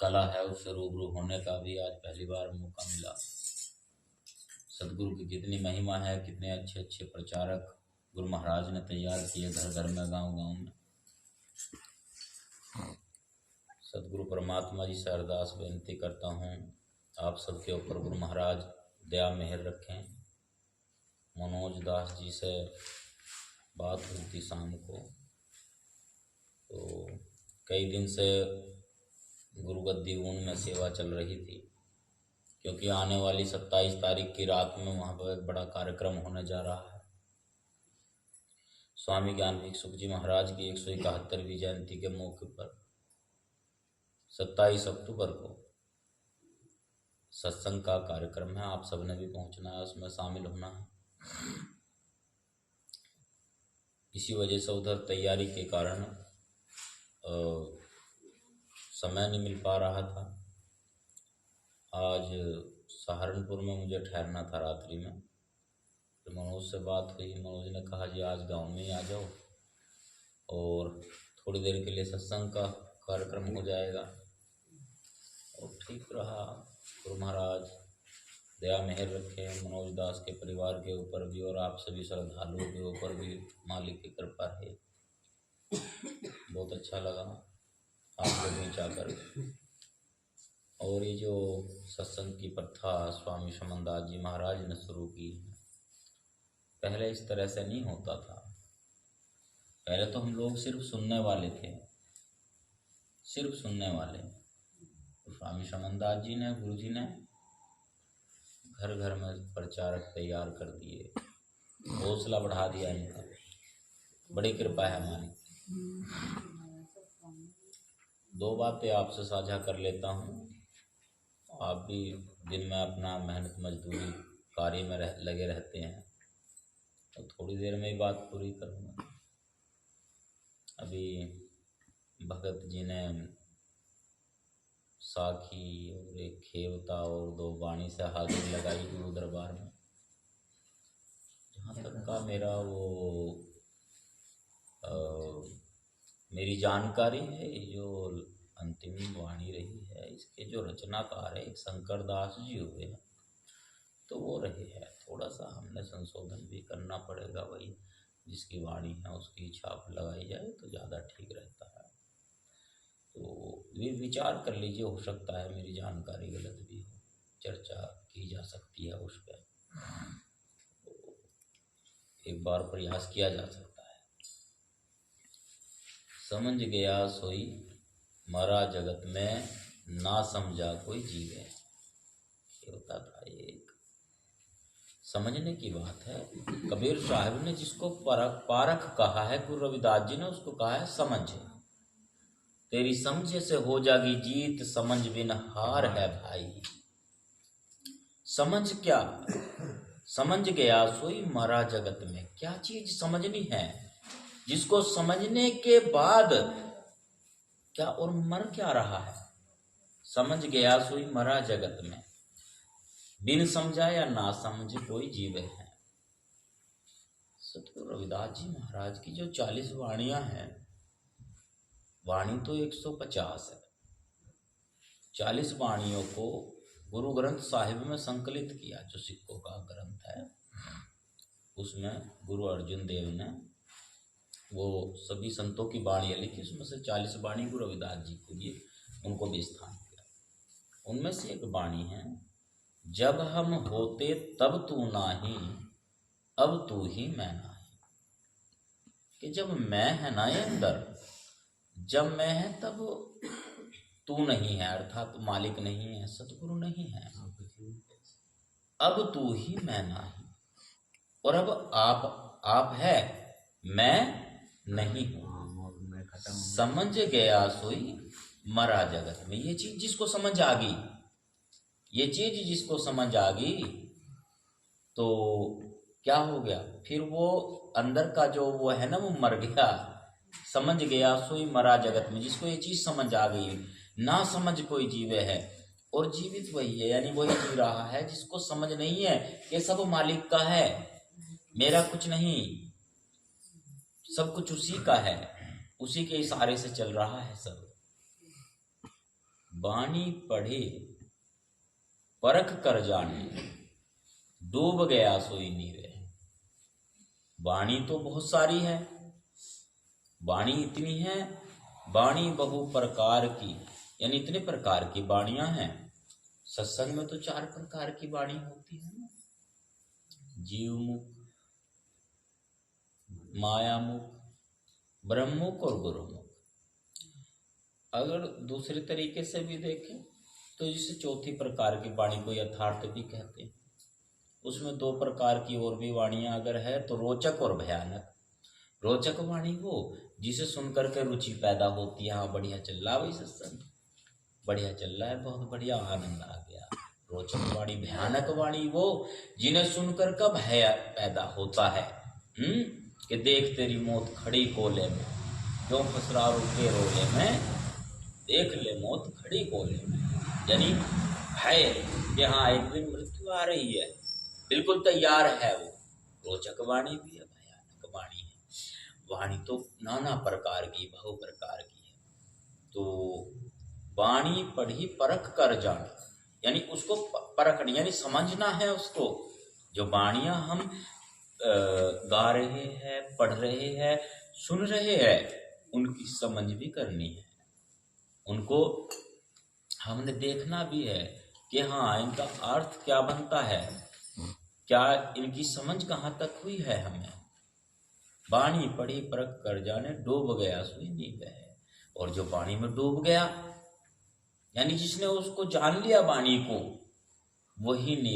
कला है उससे रूबरू होने का भी आज पहली बार मौका मिला। सदगुरु की कितनी महिमा है, कितने अच्छे अच्छे प्रचारक गुरु महाराज ने तैयार किए घर घर में, गांव गांव में। सदगुरु परमात्मा जी से अरदास बेनती करता हूँ, आप सबके ऊपर गुरु महाराज दया मेहर रखें। मनोज दास जी से बात हुई थी शाम को, तो कई दिन से गुरुगद्दी ऊन में सेवा चल रही थी, क्योंकि आने वाली 27 तारीख की रात में वहाँ पर एक बड़ा कार्यक्रम होने जा रहा है। स्वामी ज्ञान भिक्षुक जी महाराज की 171वीं जयंती के मौके पर 27 अक्टूबर को सत्संग का कार्यक्रम है। आप सबने भी पहुंचना है, उसमें शामिल होना है। इसी वजह से उधर तैयारी के कारण समय नहीं मिल पा रहा था। आज सहारनपुर में मुझे ठहरना था रात्रि में, तो मनोज से बात हुई। मनोज ने कहा जी आज गांव में ही आ जाओ और थोड़ी देर के लिए सत्संग का कार्यक्रम हो जाएगा। और ठीक रहा। गुरु महाराज दया मेहर रखे मनोज दास के परिवार के ऊपर भी और आप सभी श्रद्धालुओं के ऊपर भी मालिक की कृपा है। बहुत अच्छा लगा आप लोग नीचा कर। और ये जो सत्संग की प्रथा स्वामी शमनदास जी महाराज ने शुरू की, पहले इस तरह से नहीं होता था। पहले तो हम लोग सिर्फ सुनने वाले थे, सिर्फ सुनने वाले। तो स्वामी शमनदास जी ने, गुरु जी ने घर घर में प्रचारक तैयार कर दिए, हौसला बढ़ा दिया इनका। बड़ी कृपा है हमारी। दो बातें आपसे साझा कर लेता हूँ। आप भी दिन में अपना मेहनत मजदूरी कार्य में लगे रहते हैं, तो थोड़ी देर में ही बात पूरी करूँगा। अभी भगत जी ने साखी और एक खेवता और 2 बाणी से हाजिरी लगाई गुरु दरबार में। जहाँ तक का मेरा मेरी जानकारी है, जो अंतिम वाणी रही है इसके जो रचनाकार है एक शंकर दास जी हुए हैं, तो वो रहे हैं। थोड़ा सा हमने संशोधन भी करना पड़ेगा, भाई जिसकी वाणी है उसकी छाप लगाई जाए तो ज़्यादा ठीक रहता है। तो विचार कर लीजिए, हो सकता है मेरी जानकारी गलत भी हो, चर्चा की जा सकती है उस पर, तो एक बार प्रयास किया जा सकता है। समझ गया सोई मरा जगत में, ना समझा कोई जीवे। ये होता था, एक समझने की बात है। कबीर साहब ने जिसको पारख कहा है, गुरु रविदास जी ने उसको कहा है समझ। तेरी समझ से हो जागी जीत, समझ बिन हार है भाई। समझ क्या? समझ गया सोई मरा जगत में। क्या चीज समझनी है, जिसको समझने के बाद क्या और मर क्या रहा है? समझ गया सोई मरा जगत में, बिन समझा या ना समझ कोई जीवे है। सतगुरु रविदास जी महाराज की जो 40 वाणियां हैं, वाणी तो 150 है। 40 वाणियों को गुरु ग्रंथ साहिब में संकलित किया, जो सिखों का ग्रंथ है। उसमें गुरु अर्जुन देव ने वो सभी संतों की वाणियाँ लिखी, उसमें से 40 वाणी गुरु रविदास जी को दिए, उनको भी स्थान दिया। उनमें से एक वाणी है, जब हम होते तब तू नाही, अब तू ही मैं नाही। कि जब मैं है ना ये अंदर, जब मैं है तब तू नहीं है, अर्थात मालिक नहीं है, सतगुरु नहीं है। अब तू ही मैं नहीं, और अब आप है, मैं नहीं हूँ। समझ गया सोई मरा जगत में। ये चीज जिसको समझ आ गई, ये चीज जिसको समझ आ गई, तो क्या हो गया फिर? वो अंदर का जो वो है ना, वो मर गया। समझ गया सोई मरा जगत में, जिसको ये चीज समझ आ गई। ना समझ कोई जीवे है, और जीवित वही है, यानी वही जी रहा है जिसको समझ नहीं है कि सब मालिक का है, मेरा कुछ नहीं, सब कुछ उसी का है, उसी के इशारे से चल रहा है सब। बानी पढ़े परख कर जाने, डूब गया सोई नीवे। वाणी तो बहुत सारी है, वाणी इतनी है, वाणी बहु प्रकार की, यानी इतने प्रकार की वाणियां हैं। सत्संग में तो 4 प्रकार की वाणी होती है ना, जीवमुख, मायामुख, ब्रह्ममुख और गुरुमुख। अगर दूसरे तरीके से भी देखें तो जिसे चौथी प्रकार की वाणी को यथार्थ भी कहते हैं। उसमें 2 प्रकार की और भी वाणियां अगर है तो रोचक और भयानक। रोचक वाणी वो जिसे सुनकर के रुचि पैदा होती है, हाँ बढ़िया चल रहा है भाई सत्संग, बढ़िया चल रहा है, बहुत बढ़िया, आनंद आ गया। रोचक वाणी। भयानक वाणी वो जिन्हें सुनकर का भय पैदा होता है, कि देख तेरी मौत खड़ी कोले में, क्यों फसरा रुके रोले में, देख ले मौत खड़ी कोले में। यानी भय कि हाँ एक दिन मृत्यु आ रही है, बिल्कुल तैयार है वो। रोचक वाणी भी है, भयानक वाणी है। वाणी तो नाना प्रकार की, बहु प्रकार की है। तो वाणी पढ़ी परख कर जाने, यानी उसको परखना, यानी समझना है उसको। जो वाणियां हम गा रहे हैं, पढ़ रहे हैं, सुन रहे हैं, उनकी समझ भी करनी है। उनको हमने देखना भी है कि हाँ इनका अर्थ क्या बनता है, क्या इनकी समझ कहाँ तक हुई है हमें। वाणी पढ़ी परख कर जाने, डूब गया सोई नीवे है। और जो वाणी में डूब गया, यानी जिसने उसको जान लिया वाणी को, वही नीव